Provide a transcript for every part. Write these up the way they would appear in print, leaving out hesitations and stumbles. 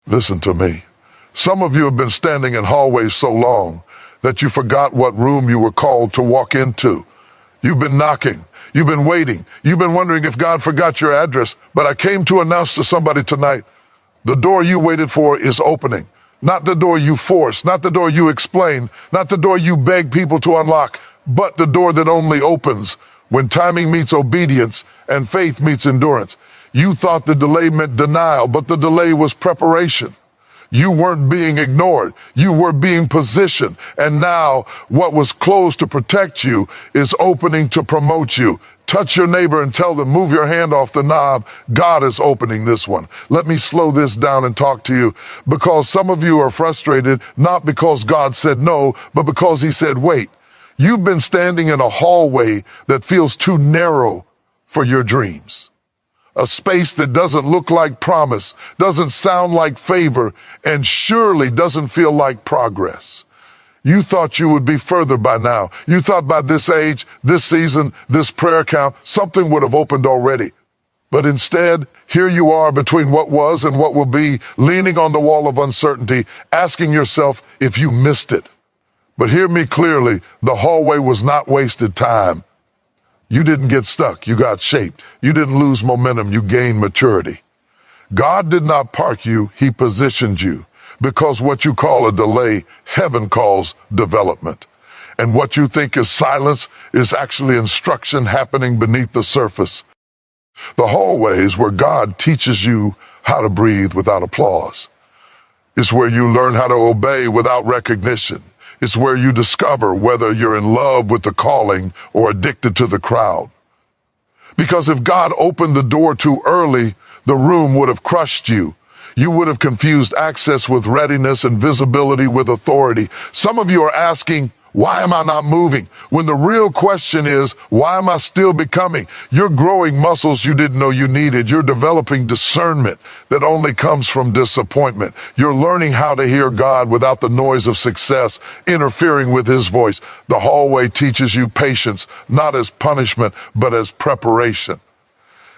Listen to me. Some of you have been standing in hallways so long that you forgot what room you were called to walk into. You've been knocking. You've been waiting. You've been wondering if God forgot your address. But I came to announce to somebody tonight, the door you waited for is opening. Not the door you forced, not the door you explained, not the door you beg people to unlock, but the door that only opens when timing meets obedience and faith meets endurance. You thought the delay meant denial, but the delay was preparation. You weren't being ignored. You were being positioned. And now what was closed to protect you is opening to promote you. Touch your neighbor and tell them, move your hand off the knob. God is opening this one. Let me slow this down and talk to you, because some of you are frustrated, not because God said no, but because he said wait. You've been standing in a hallway that feels too narrow for your dreams. A space that doesn't look like promise, doesn't sound like favor, and surely doesn't feel like progress. You thought you would be further by now. You thought by this age, this season, this prayer count, something would have opened already. But instead, here you are between what was and what will be, leaning on the wall of uncertainty, asking yourself if you missed it. But hear me clearly, the hallway was not wasted time. You didn't get stuck, you got shaped. You didn't lose momentum, you gained maturity. God did not park you, he positioned you. Because what you call a delay, heaven calls development. And what you think is silence is actually instruction happening beneath the surface. The hallways where God teaches you how to breathe without applause. It's where you learn how to obey without recognition. It's where you discover whether you're in love with the calling or addicted to the crowd. Because if God opened the door too early, the room would have crushed you. You would have confused access with readiness and visibility with authority. Some of you are asking, why am I not moving? When the real question is, why am I still becoming? You're growing muscles you didn't know you needed. You're developing discernment that only comes from disappointment. You're learning how to hear God without the noise of success interfering with his voice. The hallway teaches you patience, not as punishment, but as preparation.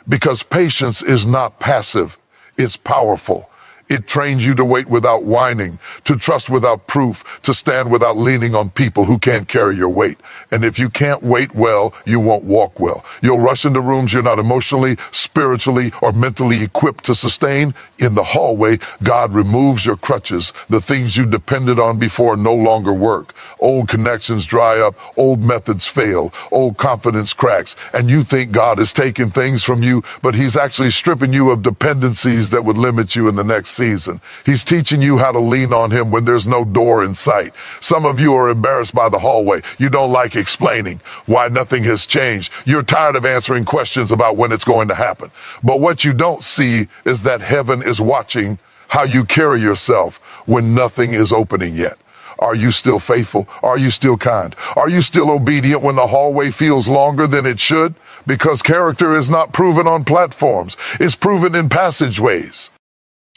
Because patience is not passive, it's powerful. It trains you to wait without whining, to trust without proof, to stand without leaning on people who can't carry your weight. And if you can't wait well, you won't walk well. You'll rush into rooms you're not emotionally, spiritually, or mentally equipped to sustain. In the hallway, God removes your crutches. The things you depended on before no longer work. Old connections dry up, old methods fail, old confidence cracks, and you think God is taking things from you, but he's actually stripping you of dependencies that would limit you in the next season. He's teaching you how to lean on him when there's no door in sight. Some of you are embarrassed by the hallway. You don't like explaining why nothing has changed. You're tired of answering questions about when it's going to happen. But what you don't see is that heaven is watching how you carry yourself when nothing is opening yet. Are you still faithful? Are you still kind? Are you still obedient when the hallway feels longer than it should? Because character is not proven on platforms. It's proven in passageways.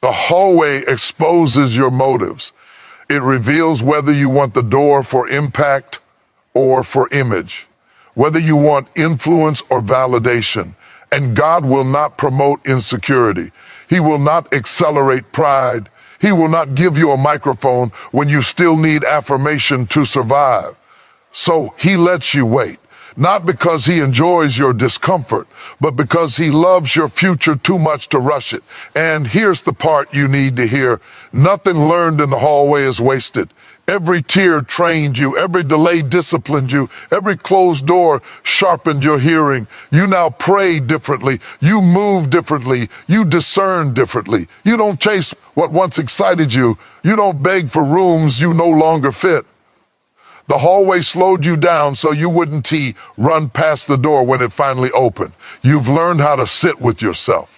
The hallway exposes your motives. It reveals whether you want the door for impact or for image, whether you want influence or validation. And God will not promote insecurity. He will not accelerate pride. He will not give you a microphone when you still need affirmation to survive. So he lets you wait. Not because he enjoys your discomfort, but because he loves your future too much to rush it. And here's the part you need to hear. Nothing learned in the hallway is wasted. Every tear trained you. Every delay disciplined you. Every closed door sharpened your hearing. You now pray differently. You move differently. You discern differently. You don't chase what once excited you. You don't beg for rooms you no longer fit. The hallway slowed you down so you wouldn't run past the door when it finally opened. You've learned how to sit with yourself.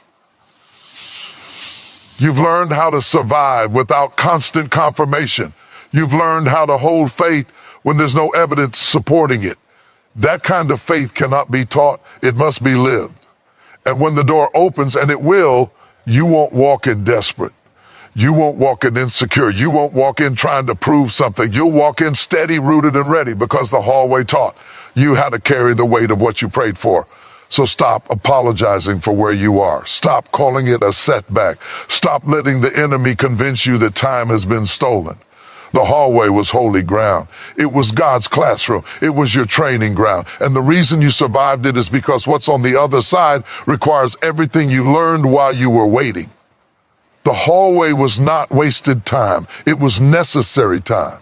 You've learned how to survive without constant confirmation. You've learned how to hold faith when there's no evidence supporting it. That kind of faith cannot be taught. It must be lived. And when the door opens, and it will, you won't walk in desperate. You won't walk in insecure. You won't walk in trying to prove something. You'll walk in steady, rooted, and ready because the hallway taught you how to carry the weight of what you prayed for. So stop apologizing for where you are. Stop calling it a setback. Stop letting the enemy convince you that time has been stolen. The hallway was holy ground. It was God's classroom. It was your training ground. And the reason you survived it is because what's on the other side requires everything you learned while you were waiting. The hallway was not wasted time. It was necessary time.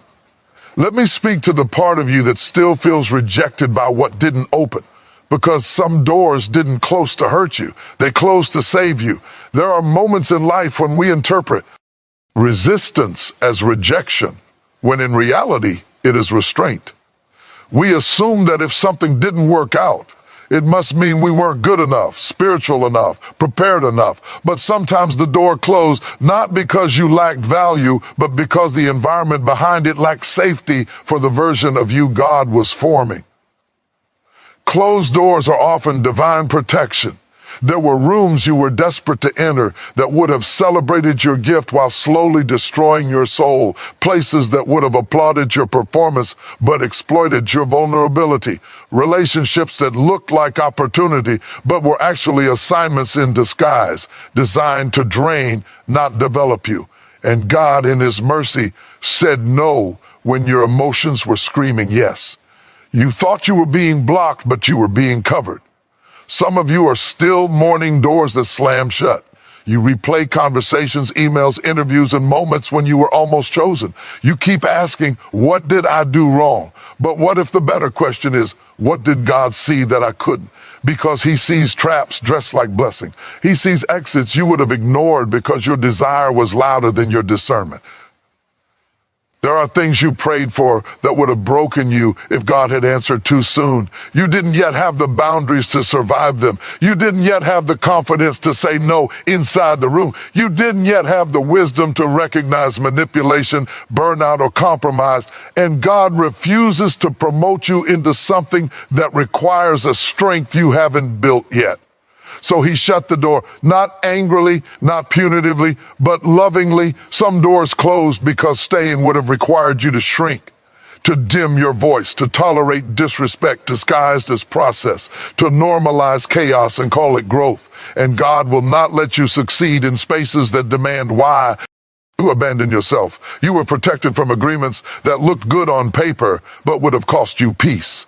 Let me speak to the part of you that still feels rejected by what didn't open, because some doors didn't close to hurt you. They closed to save you. There are moments in life when we interpret resistance as rejection, when in reality, it is restraint. We assume that if something didn't work out, it must mean we weren't good enough, spiritual enough, prepared enough. But sometimes the door closed, not because you lacked value, but because the environment behind it lacked safety for the version of you God was forming. Closed doors are often divine protection. There were rooms you were desperate to enter that would have celebrated your gift while slowly destroying your soul. Places that would have applauded your performance but exploited your vulnerability. Relationships that looked like opportunity but were actually assignments in disguise, designed to drain, not develop you. And God, in His mercy, said no when your emotions were screaming yes. You thought you were being blocked, but you were being covered. Some of you are still mourning doors that slammed shut. You replay conversations, emails, interviews, and moments when you were almost chosen. You keep asking, what did I do wrong? But what if the better question is, what did God see that I couldn't? Because He sees traps dressed like blessing. He sees exits you would have ignored because your desire was louder than your discernment. There are things you prayed for that would have broken you if God had answered too soon. You didn't yet have the boundaries to survive them. You didn't yet have the confidence to say no inside the room. You didn't yet have the wisdom to recognize manipulation, burnout, or compromise. And God refuses to promote you into something that requires a strength you haven't built yet. So He shut the door, not angrily, not punitively, but lovingly. Some doors closed because staying would have required you to shrink, to dim your voice, to tolerate disrespect disguised as process, to normalize chaos and call it growth. And God will not let you succeed in spaces that demand why. You abandon yourself. You were protected from agreements that looked good on paper, but would have cost you peace.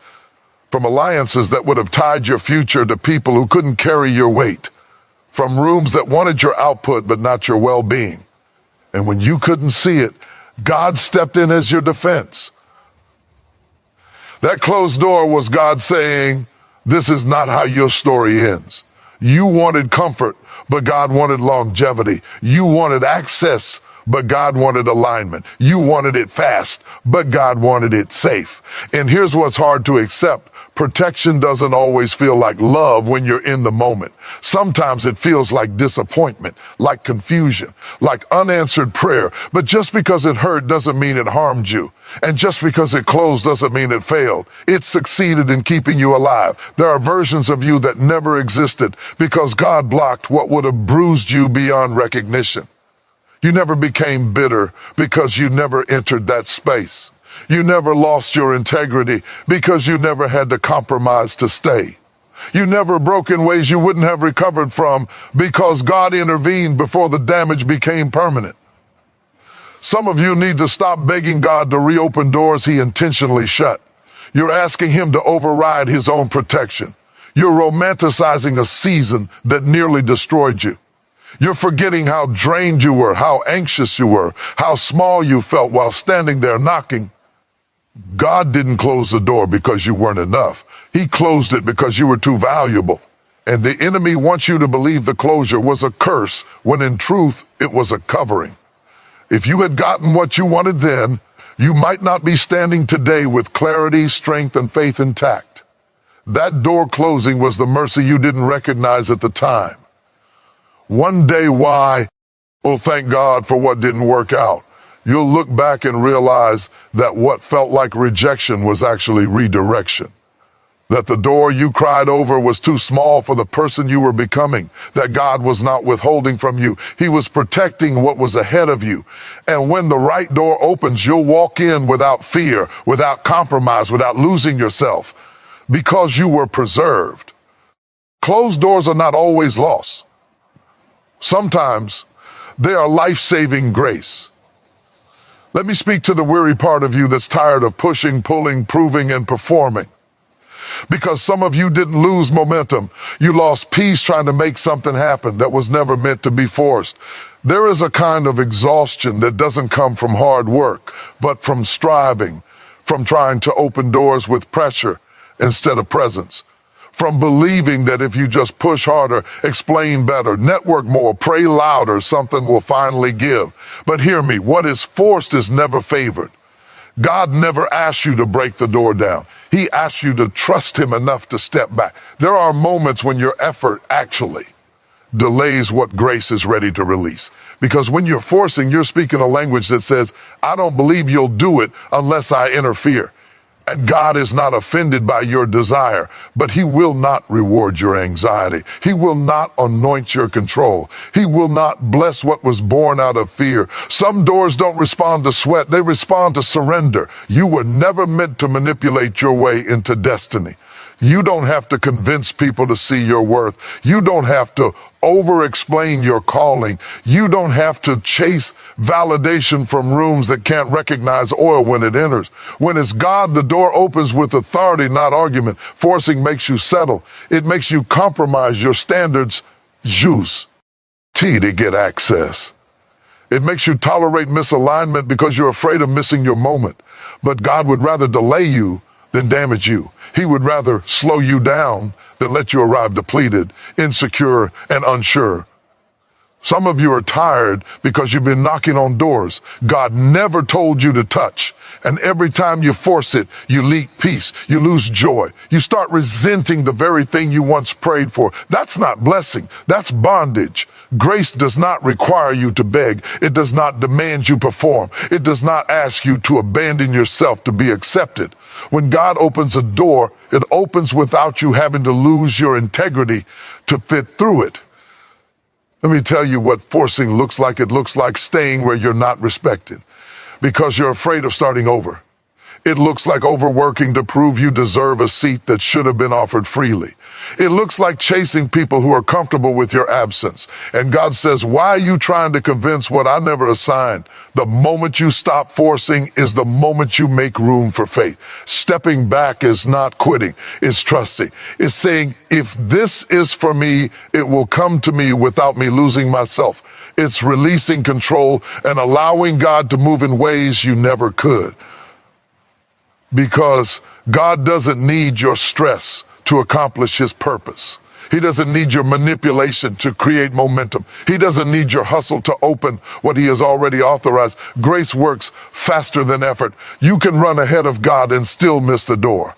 From alliances that would have tied your future to people who couldn't carry your weight. From rooms that wanted your output but not your well-being. And when you couldn't see it, God stepped in as your defense. That closed door was God saying, this is not how your story ends. You wanted comfort, but God wanted longevity. You wanted access, but God wanted alignment. You wanted it fast, but God wanted it safe. And here's what's hard to accept. Protection doesn't always feel like love when you're in the moment. Sometimes it feels like disappointment, like confusion, like unanswered prayer. But just because it hurt doesn't mean it harmed you. And just because it closed doesn't mean it failed. It succeeded in keeping you alive. There are versions of you that never existed because God blocked what would have bruised you beyond recognition. You never became bitter because you never entered that space. You never lost your integrity because you never had to compromise to stay. You never broke in ways you wouldn't have recovered from because God intervened before the damage became permanent. Some of you need to stop begging God to reopen doors He intentionally shut. You're asking Him to override His own protection. You're romanticizing a season that nearly destroyed you. You're forgetting how drained you were, how anxious you were, how small you felt while standing there knocking. God didn't close the door because you weren't enough. He closed it because you were too valuable. And the enemy wants you to believe the closure was a curse, when in truth, it was a covering. If you had gotten what you wanted then, you might not be standing today with clarity, strength, and faith intact. That door closing was the mercy you didn't recognize at the time. One day, why? Well, thank God for what didn't work out. You'll look back and realize that what felt like rejection was actually redirection. That the door you cried over was too small for the person you were becoming. That God was not withholding from you. He was protecting what was ahead of you. And when the right door opens, you'll walk in without fear, without compromise, without losing yourself, because you were preserved. Closed doors are not always lost. Sometimes they are life-saving grace. Let me speak to the weary part of you that's tired of pushing, pulling, proving, and performing. Because some of you didn't lose momentum. You lost peace trying to make something happen that was never meant to be forced. There is a kind of exhaustion that doesn't come from hard work, but from striving, from trying to open doors with pressure instead of presence, from believing that if you just push harder, explain better, network more, pray louder, something will finally give. But hear me, what is forced is never favored. God never asked you to break the door down. He asked you to trust him enough to step back. There are moments when your effort actually delays what grace is ready to release. Because when you're forcing, you're speaking a language that says, I don't believe you'll do it unless I interfere. And God is not offended by your desire, but he will not reward your anxiety. He will not anoint your control. He will not bless what was born out of fear. Some doors don't respond to sweat. They respond to surrender. You were never meant to manipulate your way into destiny. You don't have to convince people to see your worth. You don't have to over-explain your calling. You don't have to chase validation from rooms that can't recognize oil when it enters. When it's God, the door opens with authority, not argument. Forcing makes you settle. It makes you compromise your standards, use to get access. It makes you tolerate misalignment because you're afraid of missing your moment. But God would rather delay you than damage you. He would rather slow you down than let you arrive depleted, insecure, and unsure. Some of you are tired because you've been knocking on doors God never told you to touch. And every time you force it, you leak peace, you lose joy. You start resenting the very thing you once prayed for. That's not blessing, that's bondage. Grace does not require you to beg. It does not demand you perform. It does not ask you to abandon yourself to be accepted. When God opens a door, it opens without you having to lose your integrity to fit through it. Let me tell you what forcing looks like. It looks like staying where you're not respected because you're afraid of starting over. It looks like overworking to prove you deserve a seat that should have been offered freely. It looks like chasing people who are comfortable with your absence. And God says, why are you trying to convince what I never assigned? The moment you stop forcing is the moment you make room for faith. Stepping back is not quitting, it's trusting. It's saying, if this is for me, it will come to me without me losing myself. It's releasing control and allowing God to move in ways you never could. Because God doesn't need your stress to accomplish his purpose. He doesn't need your manipulation to create momentum. He doesn't need your hustle to open what he has already authorized. Grace works faster than effort. You can run ahead of God and still miss the door.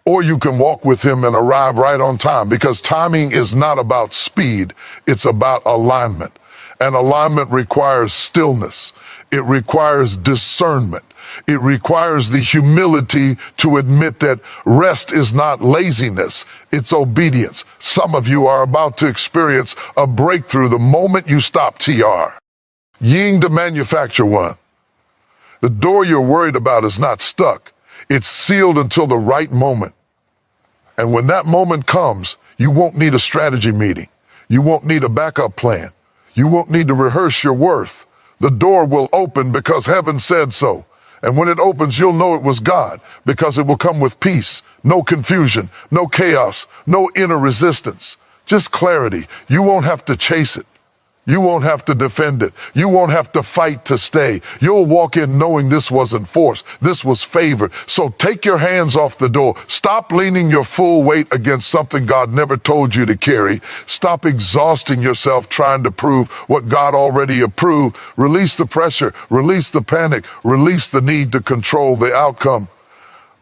Or you can walk with him and arrive right on time, because timing is not about speed, it's about alignment. And alignment requires stillness. It requires discernment. It requires the humility to admit that rest is not laziness, it's obedience. Some of you are about to experience a breakthrough the moment you stop TR. Ying to manufacture one. The door you're worried about is not stuck. It's sealed until the right moment. And when that moment comes, you won't need a strategy meeting. You won't need a backup plan. You won't need to rehearse your worth. The door will open because heaven said so. And when it opens, you'll know it was God, because it will come with peace, no confusion, no chaos, no inner resistance, just clarity. You won't have to chase it. You won't have to defend it. You won't have to fight to stay. You'll walk in knowing this wasn't force. This was favor. So take your hands off the door. Stop leaning your full weight against something God never told you to carry. Stop exhausting yourself trying to prove what God already approved. Release the pressure. Release the panic. Release the need to control the outcome.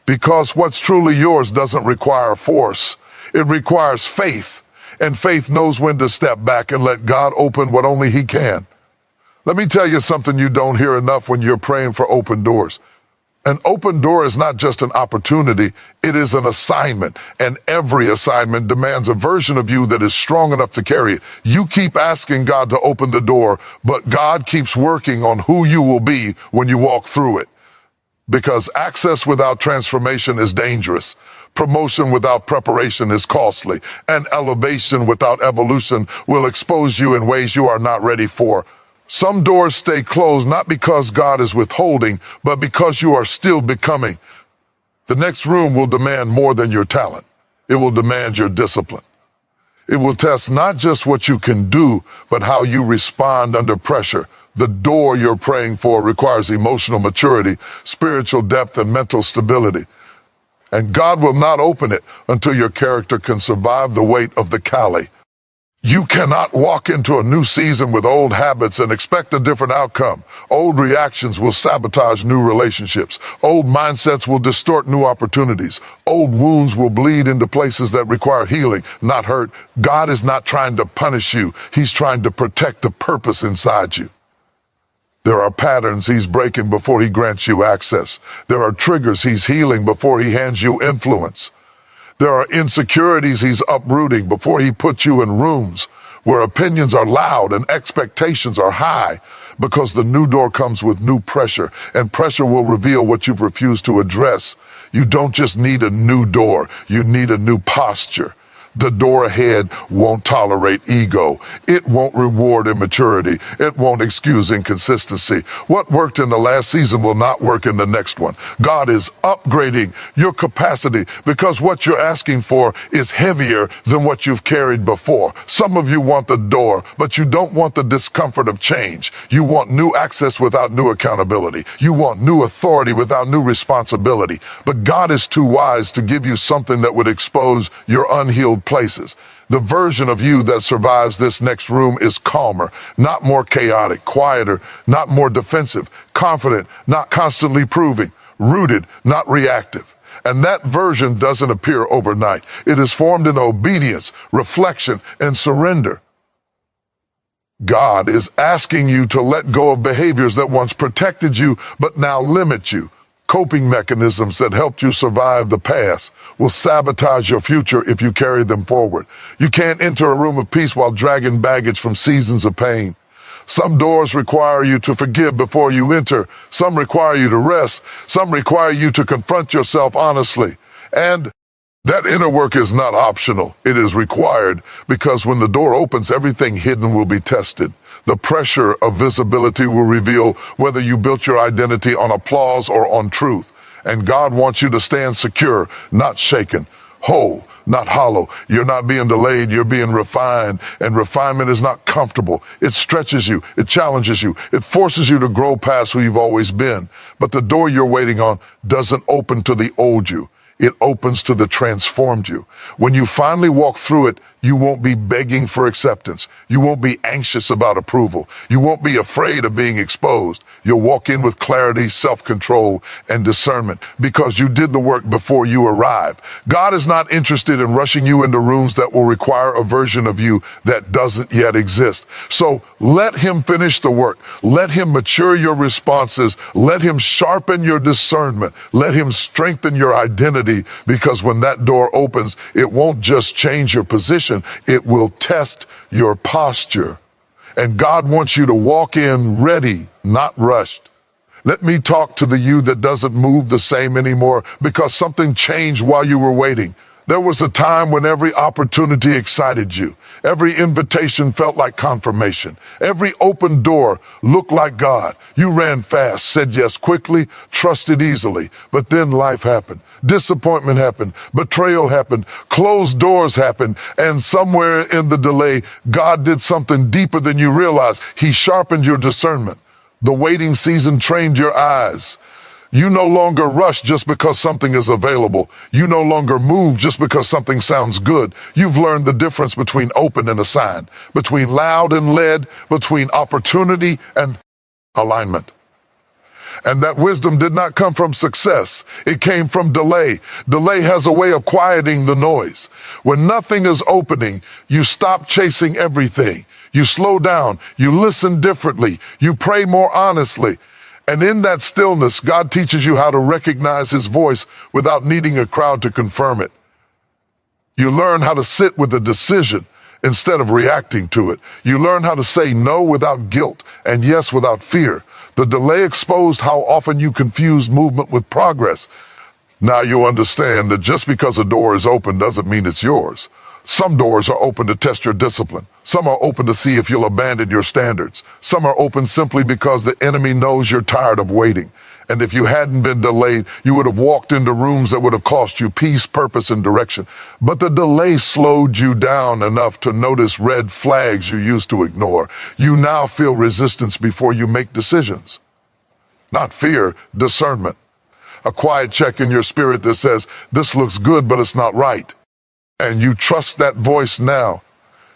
Because what's truly yours doesn't require force. It requires faith. And faith knows when to step back and let God open what only he can. Let me tell you something you don't hear enough when you're praying for open doors. An open door is not just an opportunity, it is an assignment. And every assignment demands a version of you that is strong enough to carry it. You keep asking God to open the door, but God keeps working on who you will be when you walk through it. Because access without transformation is dangerous. Promotion without preparation is costly, and elevation without evolution will expose you in ways you are not ready for. Some doors stay closed not because God is withholding, but because you are still becoming. The next room will demand more than your talent. It will demand your discipline. It will test not just what you can do, but how you respond under pressure. The door you're praying for requires emotional maturity, spiritual depth, and mental stability. And God will not open it until your character can survive the weight of the Kali. You cannot walk into a new season with old habits and expect a different outcome. Old reactions will sabotage new relationships. Old mindsets will distort new opportunities. Old wounds will bleed into places that require healing, not hurt. God is not trying to punish you. He's trying to protect the purpose inside you. There are patterns he's breaking before he grants you access. There are triggers he's healing before he hands you influence. There are insecurities he's uprooting before he puts you in rooms where opinions are loud and expectations are high, because the new door comes with new pressure, and pressure will reveal what you've refused to address. You don't just need a new door, you need a new posture. The door ahead won't tolerate ego. It won't reward immaturity. It won't excuse inconsistency. What worked in the last season will not work in the next one. God is upgrading your capacity because what you're asking for is heavier than what you've carried before. Some of you want the door, but you don't want the discomfort of change. You want new access without new accountability. You want new authority without new responsibility. But God is too wise to give you something that would expose your unhealed places. The version of you that survives this next room is calmer, not more chaotic, quieter, not more defensive, confident, not constantly proving, rooted, not reactive. And that version doesn't appear overnight. It is formed in obedience, reflection, and surrender. God is asking you to let go of behaviors that once protected you but now limit you. Coping mechanisms that helped you survive the past will sabotage your future if you carry them forward. You can't enter a room of peace while dragging baggage from seasons of pain. Some doors require you to forgive before you enter. Some require you to rest. Some require you to confront yourself honestly. And that inner work is not optional. It is required, because when the door opens, everything hidden will be tested. The pressure of visibility will reveal whether you built your identity on applause or on truth. And God wants you to stand secure, not shaken, whole, not hollow. You're not being delayed, you're being refined. And refinement is not comfortable. It stretches you, it challenges you, it forces you to grow past who you've always been. But the door you're waiting on doesn't open to the old you. It opens to the transformed you. When you finally walk through it, you won't be begging for acceptance. You won't be anxious about approval. You won't be afraid of being exposed. You'll walk in with clarity, self-control, and discernment, because you did the work before you arrived. God is not interested in rushing you into rooms that will require a version of you that doesn't yet exist. So let him finish the work. Let him mature your responses. Let him sharpen your discernment. Let him strengthen your identity, because when that door opens, it won't just change your position. It will test your posture. And God wants you to walk in ready, not rushed. Let me talk to the you that doesn't move the same anymore because something changed while you were waiting. There was a time when every opportunity excited you. Every invitation felt like confirmation. Every open door looked like God. You ran fast, said yes quickly, trusted easily. But then life happened. Disappointment happened. Betrayal happened. Closed doors happened. And somewhere in the delay, God did something deeper than you realized. He sharpened your discernment. The waiting season trained your eyes. You no longer rush just because something is available. You no longer move just because something sounds good. You've learned the difference between open and assigned, between loud and led, between opportunity and alignment. And that wisdom did not come from success. It came from delay. Delay has a way of quieting the noise. When nothing is opening, you stop chasing everything. You slow down. You listen differently. You pray more honestly. And in that stillness, God teaches you how to recognize his voice without needing a crowd to confirm it. You learn how to sit with a decision instead of reacting to it. You learn how to say no without guilt and yes without fear. The delay exposed how often you confuse movement with progress. Now you understand that just because a door is open doesn't mean it's yours. Some doors are open to test your discipline. Some are open to see if you'll abandon your standards. Some are open simply because the enemy knows you're tired of waiting. And if you hadn't been delayed, you would have walked into rooms that would have cost you peace, purpose, and direction. But the delay slowed you down enough to notice red flags you used to ignore. You now feel resistance before you make decisions. Not fear, discernment. A quiet check in your spirit that says, this looks good, but it's not right. And you trust that voice now.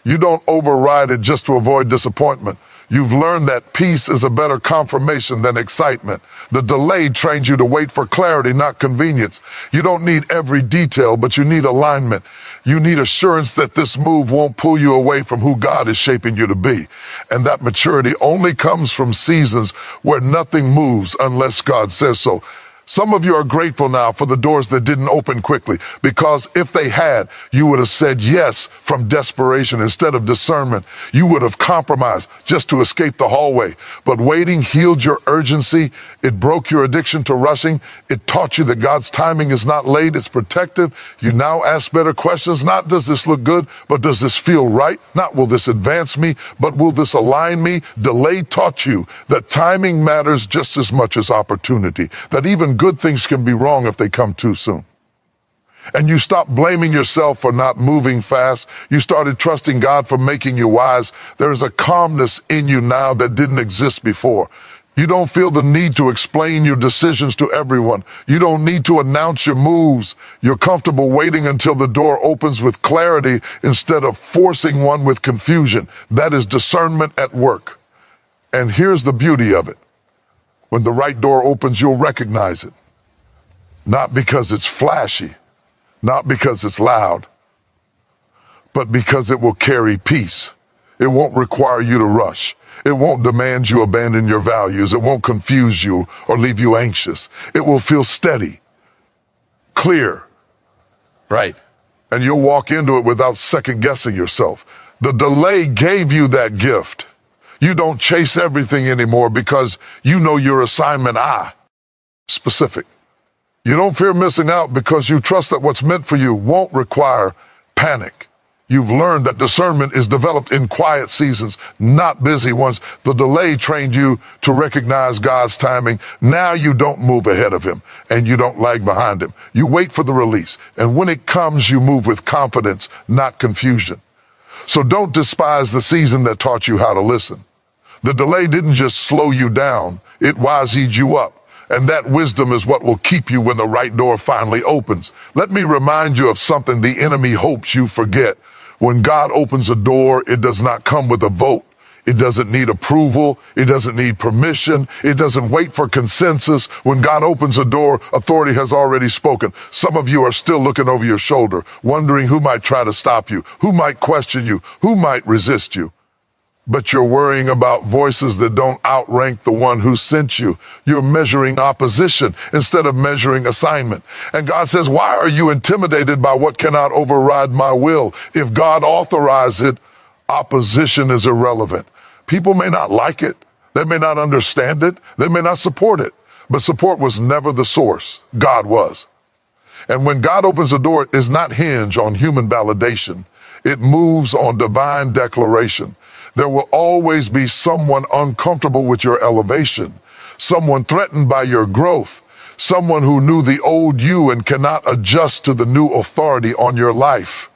You don't override it just to avoid disappointment. You've learned that peace is a better confirmation than excitement. The delay trains you to wait for clarity, not convenience. You don't need every detail, but you need alignment. You need assurance that this move won't pull you away from who God is shaping you to be. And that maturity only comes from seasons where nothing moves unless God says so. Some of you are grateful now for the doors that didn't open quickly, because if they had, you would have said yes from desperation instead of discernment. You would have compromised just to escape the hallway. But waiting healed your urgency. It broke your addiction to rushing. It taught you that God's timing is not late, it's protective. You now ask better questions. Not does this look good, but does this feel right? Not will this advance me, but will this align me? Delay taught you that timing matters just as much as opportunity, that even good things can be wrong if they come too soon. And you stopped blaming yourself for not moving fast. You started trusting God for making you wise. There is a calmness in you now that didn't exist before. You don't feel the need to explain your decisions to everyone. You don't need to announce your moves. You're comfortable waiting until the door opens with clarity instead of forcing one with confusion. That is discernment at work. And here's the beauty of it. When the right door opens, you'll recognize it. Not because it's flashy, not because it's loud, but because it will carry peace. It won't require you to rush. It won't demand you abandon your values. It won't confuse you or leave you anxious. It will feel steady, clear. Right. And you'll walk into it without second guessing yourself. The delay gave you that gift. You don't chase everything anymore because you know your assignment specific. You don't fear missing out because you trust that what's meant for you won't require panic. You've learned that discernment is developed in quiet seasons, not busy ones. The delay trained you to recognize God's timing. Now you don't move ahead of him and you don't lag behind him. You wait for the release. And when it comes, you move with confidence, not confusion. So don't despise the season that taught you how to listen. The delay didn't just slow you down, it wised you up. And that wisdom is what will keep you when the right door finally opens. Let me remind you of something the enemy hopes you forget. When God opens a door, it does not come with a vote. It doesn't need approval. It doesn't need permission. It doesn't wait for consensus. When God opens a door, authority has already spoken. Some of you are still looking over your shoulder, wondering who might try to stop you, who might question you, who might resist you. But you're worrying about voices that don't outrank the one who sent you. You're measuring opposition instead of measuring assignment. And God says, why are you intimidated by what cannot override my will? If God authorized it, opposition is irrelevant. People may not like it. They may not understand it. They may not support it. But support was never the source. God was. And when God opens a door, it does not hinge on human validation. It moves on divine declaration. There will always be someone uncomfortable with your elevation, someone threatened by your growth, someone who knew the old you and cannot adjust to the new authority on your life.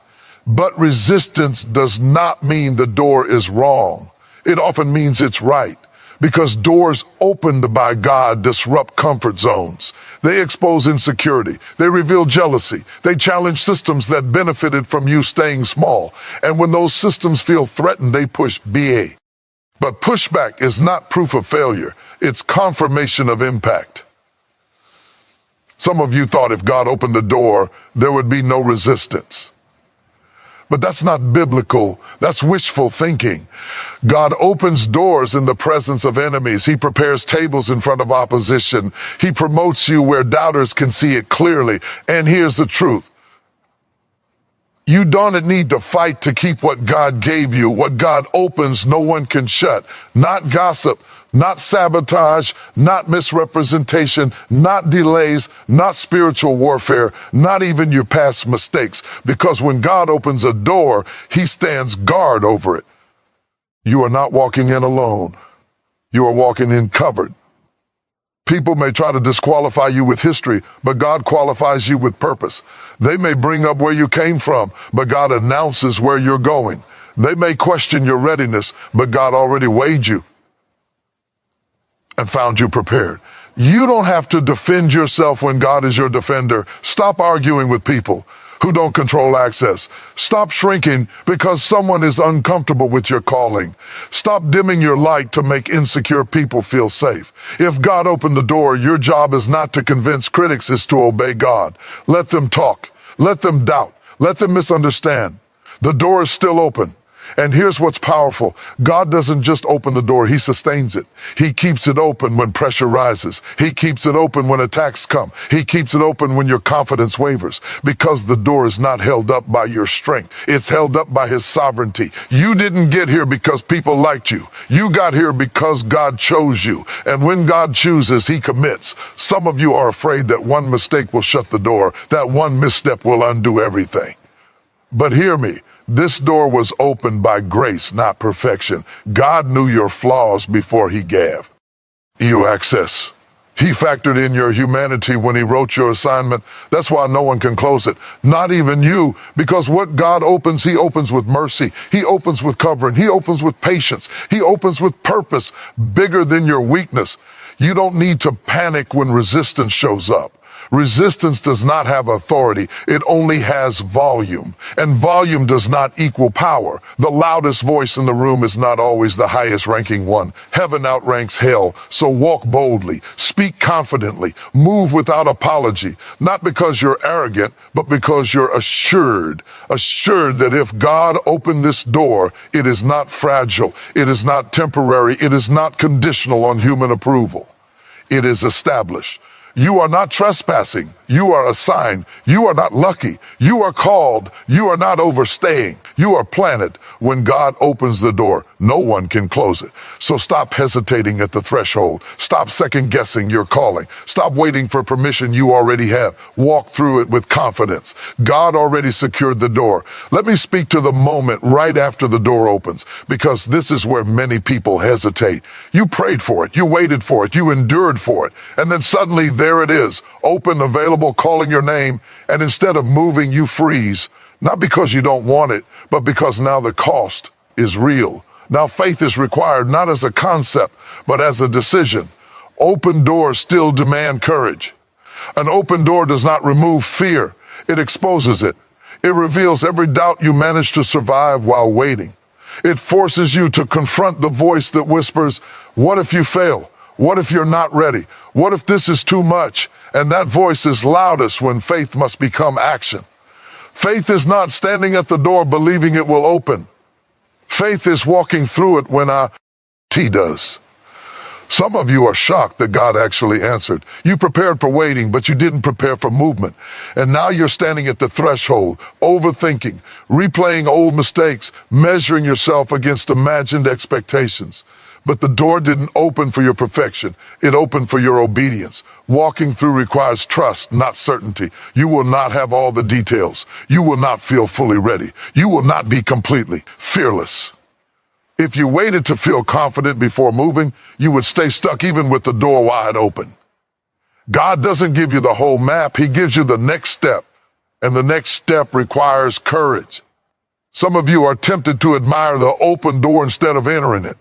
But resistance does not mean the door is wrong. It often means it's right. Because doors opened by God disrupt comfort zones. They expose insecurity. They reveal jealousy. They challenge systems that benefited from you staying small. And when those systems feel threatened, they push BA. But pushback is not proof of failure. It's confirmation of impact. Some of you thought if God opened the door, there would be no resistance. But that's not biblical. That's wishful thinking. God opens doors in the presence of enemies. He prepares tables in front of opposition. He promotes you where doubters can see it clearly. And here's the truth. You don't need to fight to keep what God gave you. What God opens, no one can shut. Not gossip, not sabotage, not misrepresentation, not delays, not spiritual warfare, not even your past mistakes. Because when God opens a door, he stands guard over it. You are not walking in alone. You are walking in covered. People may try to disqualify you with history, but God qualifies you with purpose. They may bring up where you came from, but God announces where you're going. They may question your readiness, but God already weighed you and found you prepared. You don't have to defend yourself when God is your defender. Stop arguing with people who don't control access. Stop shrinking because someone is uncomfortable with your calling. Stop dimming your light to make insecure people feel safe. If God opened the door, your job is not to convince critics, it's to obey God. Let them talk. Let them doubt. Let them misunderstand. The door is still open. And here's what's powerful. God doesn't just open the door, he sustains it. He keeps it open when pressure rises. He keeps it open when attacks come. He keeps it open when your confidence wavers. Because the door is not held up by your strength. It's held up by his sovereignty. You didn't get here because people liked you. You got here because God chose you. And when God chooses, he commits. Some of you are afraid that one mistake will shut the door. That one misstep will undo everything. But hear me. This door was opened by grace, not perfection. God knew your flaws before he gave you access. He factored in your humanity when he wrote your assignment. That's why no one can close it. Not even you, because what God opens, he opens with mercy. He opens with covering. He opens with patience. He opens with purpose bigger than your weakness. You don't need to panic when resistance shows up. Resistance does not have authority. It only has volume. And volume does not equal power. The loudest voice in the room is not always the highest ranking one. Heaven outranks hell. So walk boldly, speak confidently, move without apology. Not because you're arrogant, but because you're assured. Assured that if God opened this door, it is not fragile. It is not temporary. It is not conditional on human approval. It is established. You are not trespassing. You are assigned. You are not lucky. You are called. You are not overstaying. You are planted. When God opens the door, no one can close it. So stop hesitating at the threshold. Stop second guessing your calling. Stop waiting for permission you already have. Walk through it with confidence. God already secured the door. Let me speak to the moment right after the door opens, because this is where many people hesitate. You prayed for it. You waited for it. You endured for it. And then suddenly there it is, open, available, calling your name. And instead of moving, you freeze. Not because you don't want it, but because now the cost is real. Now faith is required, not as a concept, but as a decision. Open doors still demand courage. An open door does not remove fear. It exposes it. It reveals every doubt you managed to survive while waiting. It forces you to confront the voice that whispers, what if you fail? What if you're not ready? What if this is too much? And that voice is loudest when faith must become action. Faith is not standing at the door believing it will open. Faith is walking through it when He does. Some of you are shocked that God actually answered. You prepared for waiting, but you didn't prepare for movement. And now you're standing at the threshold, overthinking, replaying old mistakes, measuring yourself against imagined expectations. But the door didn't open for your perfection. It opened for your obedience. Walking through requires trust, not certainty. You will not have all the details. You will not feel fully ready. You will not be completely fearless. If you waited to feel confident before moving, you would stay stuck even with the door wide open. God doesn't give you the whole map. He gives you the next step. And the next step requires courage. Some of you are tempted to admire the open door instead of entering it.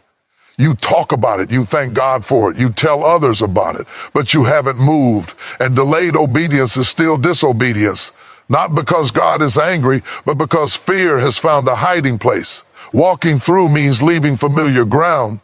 You talk about it. You thank God for it. You tell others about it, but you haven't moved. And delayed obedience is still disobedience. Not because God is angry, but because fear has found a hiding place. Walking through means leaving familiar ground.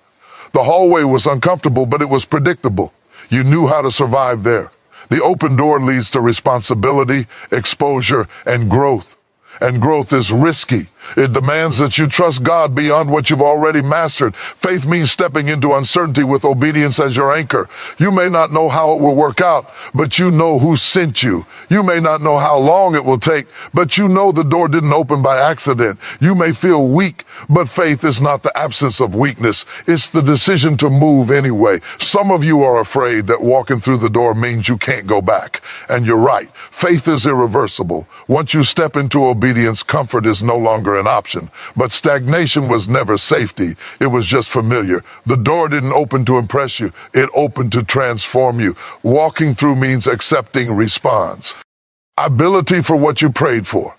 The hallway was uncomfortable, but it was predictable. You knew how to survive there. The open door leads to responsibility, exposure, and growth. And growth is risky. It demands that you trust God beyond what you've already mastered. Faith means stepping into uncertainty with obedience as your anchor. You may not know how it will work out, but you know who sent you. You may not know how long it will take, but you know the door didn't open by accident. You may feel weak, but faith is not the absence of weakness. It's the decision to move anyway. Some of you are afraid that walking through the door means you can't go back. And you're right. Faith is irreversible. Once you step into obedience, comfort is no longer an option. But stagnation was never safety. It was just familiar. The door didn't open to impress you. It opened to transform you. Walking through means accepting response. Ability for what you prayed for.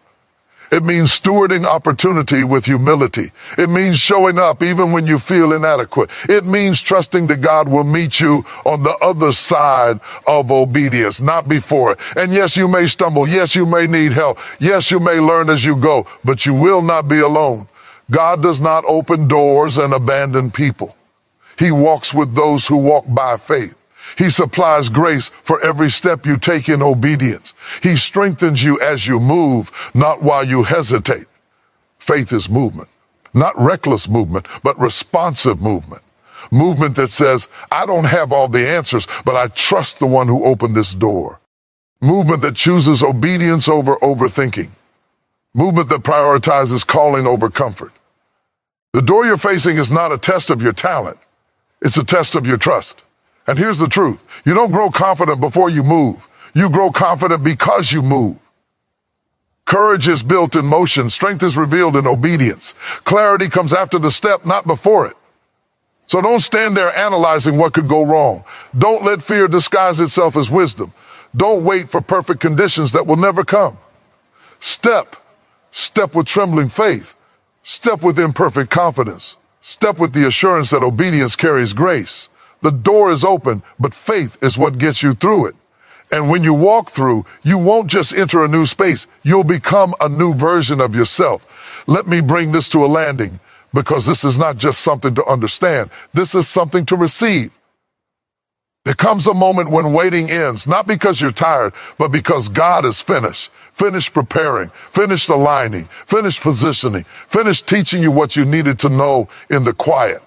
It means stewarding opportunity with humility. It means showing up even when you feel inadequate. It means trusting that God will meet you on the other side of obedience, not before it. And yes, you may stumble. Yes, you may need help. Yes, you may learn as you go, but you will not be alone. God does not open doors and abandon people. He walks with those who walk by faith. He supplies grace for every step you take in obedience. He strengthens you as you move, not while you hesitate. Faith is movement, not reckless movement, but responsive movement. Movement that says, I don't have all the answers, but I trust the one who opened this door. Movement that chooses obedience over overthinking. Movement that prioritizes calling over comfort. The door you're facing is not a test of your talent. It's a test of your trust. And here's the truth. You don't grow confident before you move. You grow confident because you move. Courage is built in motion. Strength is revealed in obedience. Clarity comes after the step, not before it. So don't stand there analyzing what could go wrong. Don't let fear disguise itself as wisdom. Don't wait for perfect conditions that will never come. Step with trembling faith. Step with imperfect confidence. Step with the assurance that obedience carries grace. The door is open, but faith is what gets you through it. And when you walk through, you won't just enter a new space. You'll become a new version of yourself. Let me bring this to a landing, because this is not just something to understand. This is something to receive. There comes a moment when waiting ends, not because you're tired, but because God is finished. Finished preparing, finished aligning, finished positioning, finished teaching you what you needed to know in the quiet.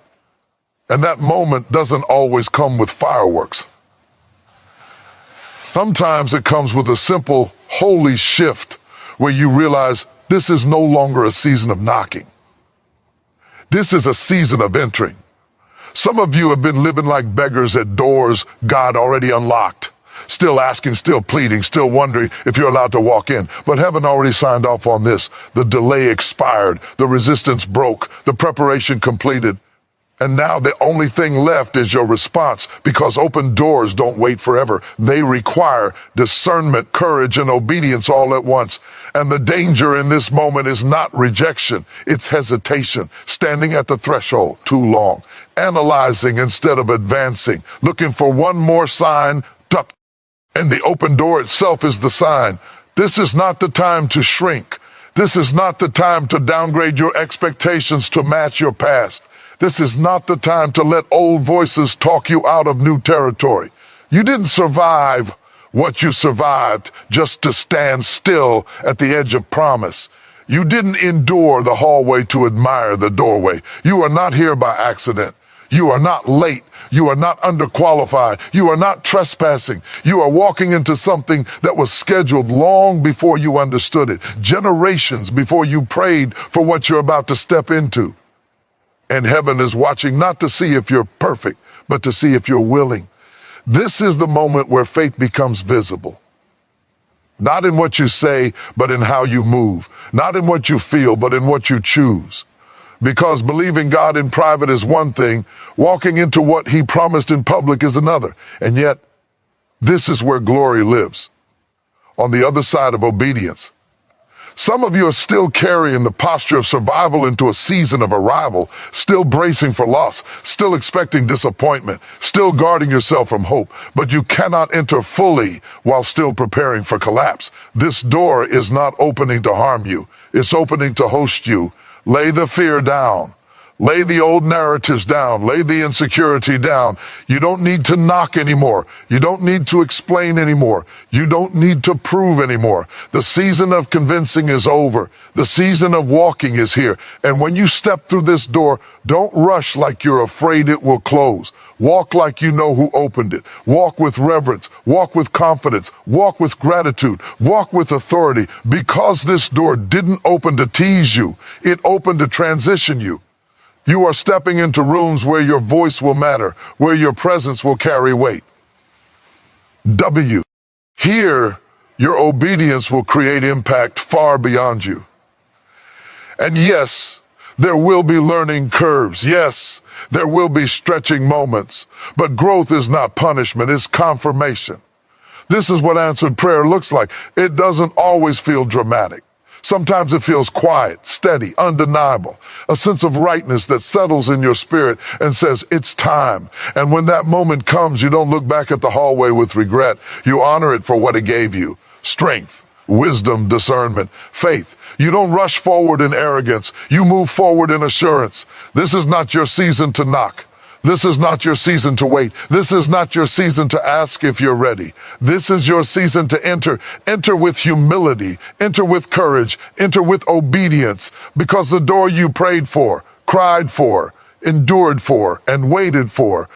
And that moment doesn't always come with fireworks. Sometimes it comes with a simple, holy shift where you realize this is no longer a season of knocking. This is a season of entering. Some of you have been living like beggars at doors God already unlocked. Still asking, still pleading, still wondering if you're allowed to walk in. But heaven already signed off on this. The delay expired. The resistance broke. The preparation completed. And now the only thing left is your response, because open doors don't wait forever. They require discernment, courage, and obedience all at once. And the danger in this moment is not rejection. It's hesitation, standing at the threshold too long, analyzing instead of advancing, looking for one more sign. And the open door itself is the sign. This is not the time to shrink. This is not the time to downgrade your expectations to match your past. This is not the time to let old voices talk you out of new territory. You didn't survive what you survived just to stand still at the edge of promise. You didn't endure the hallway to admire the doorway. You are not here by accident. You are not late. You are not underqualified. You are not trespassing. You are walking into something that was scheduled long before you understood it, generations before you prayed for what you're about to step into. And heaven is watching not to see if you're perfect, but to see if you're willing. This is the moment where faith becomes visible. Not in what you say, but in how you move. Not in what you feel, but in what you choose. Because believing God in private is one thing, walking into what he promised in public is another. And yet, this is where glory lives, on the other side of obedience. Some of you are still carrying the posture of survival into a season of arrival, still bracing for loss, still expecting disappointment, still guarding yourself from hope. But you cannot enter fully while still preparing for collapse. This door is not opening to harm you. It's opening to host you. Lay the fear down. Lay the old narratives down. Lay the insecurity down. You don't need to knock anymore. You don't need to explain anymore. You don't need to prove anymore. The season of convincing is over. The season of walking is here. And when you step through this door, don't rush like you're afraid it will close. Walk like you know who opened it. Walk with reverence. Walk with confidence. Walk with gratitude. Walk with authority. Because this door didn't open to tease you. It opened to transition you. You are stepping into rooms where your voice will matter, where your presence will carry weight. W. Here, your obedience will create impact far beyond you. And yes, there will be learning curves. Yes, there will be stretching moments. But growth is not punishment, it's confirmation. This is what answered prayer looks like. It doesn't always feel dramatic. Sometimes it feels quiet, steady, undeniable, a sense of rightness that settles in your spirit and says, it's time. And when that moment comes, you don't look back at the hallway with regret. You honor it for what it gave you. Strength, wisdom, discernment, faith. You don't rush forward in arrogance. You move forward in assurance. This is not your season to knock. This is not your season to wait. This is not your season to ask if you're ready. This is your season to enter. Enter with humility. Enter with courage. Enter with obedience. Because the door you prayed for, cried for, endured for, and waited for